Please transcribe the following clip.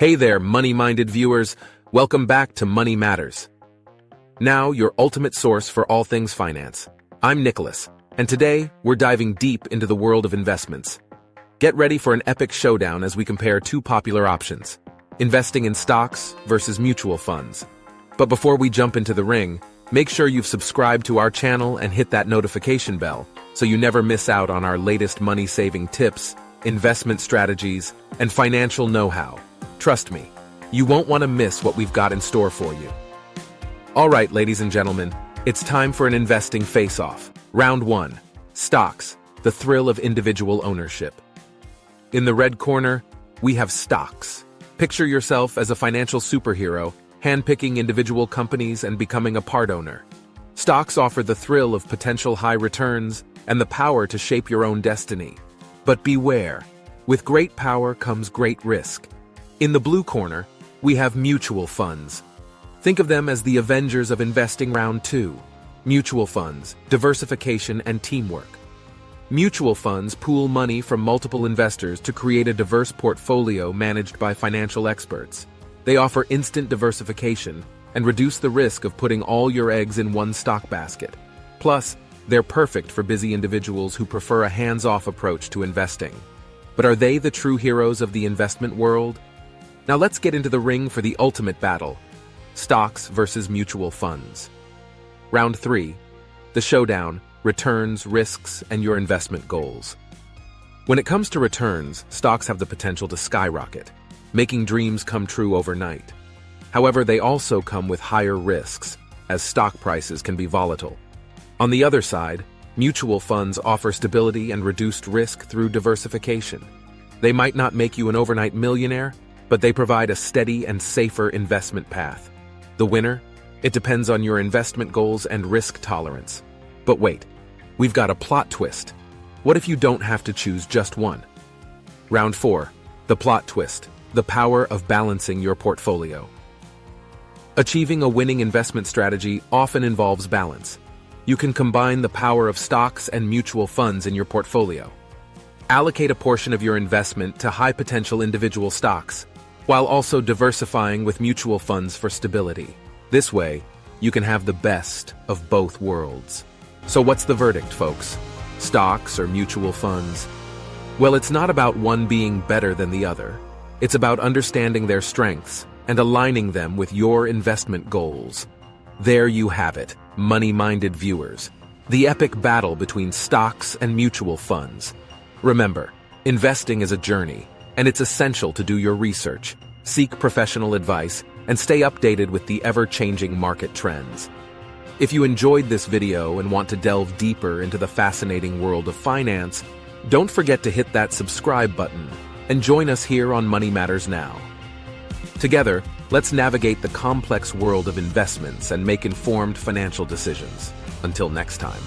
Hey there, money-minded viewers. Welcome back to Money Matters. Now, your ultimate source for all things finance. I'm Nicholas, and today we're diving deep into the world of investments. Get ready for an epic showdown as we compare two popular options: investing in stocks versus mutual funds. But before we jump into the ring, make sure you've subscribed to our channel and hit that notification bell so you never miss out on our latest money-saving tips, investment strategies, and financial know-how. Trust me, you won't want to miss what we've got in store for you. All right, ladies and gentlemen, it's time for an investing face-off. Round 1. Stocks, the thrill of individual ownership. In the red corner, we have stocks. Picture yourself as a financial superhero, handpicking individual companies and becoming a part owner. Stocks offer the thrill of potential high returns and the power to shape your own destiny. But beware, with great power comes great risk. In the blue corner, we have mutual funds. Think of them as the Avengers of investing round 2. Mutual funds, diversification, and teamwork. Mutual funds pool money from multiple investors to create a diverse portfolio managed by financial experts. They offer instant diversification and reduce the risk of putting all your eggs in one stock basket. Plus, they're perfect for busy individuals who prefer a hands-off approach to investing. But are they the true heroes of the investment world? Now let's get into the ring for the ultimate battle: stocks versus mutual funds. Round 3. The showdown: returns, risks, and your investment goals. When it comes to returns, stocks have the potential to skyrocket, making dreams come true overnight. However, they also come with higher risks, as stock prices can be volatile. On the other side, mutual funds offer stability and reduced risk through diversification. They might not make you an overnight millionaire, but they provide a steady and safer investment path. The winner? It depends on your investment goals and risk tolerance. But wait, we've got a plot twist. What if you don't have to choose just one? Round 4. The plot twist: the power of balancing your portfolio. Achieving a winning investment strategy often involves balance. You can combine the power of stocks and mutual funds in your portfolio. Allocate a portion of your investment to high-potential individual stocks, while also diversifying with mutual funds for stability. This way, you can have the best of both worlds. So what's the verdict, folks? Stocks or mutual funds? Well, it's not about one being better than the other. It's about understanding their strengths and aligning them with your investment goals. There you have it, money-minded viewers. The epic battle between stocks and mutual funds. Remember, investing is a journey, and it's essential to do your research, seek professional advice, and stay updated with the ever-changing market trends. If you enjoyed this video and want to delve deeper into the fascinating world of finance, don't forget to hit that subscribe button and join us here on Money Matters Now. Together, let's navigate the complex world of investments and make informed financial decisions. Until next time.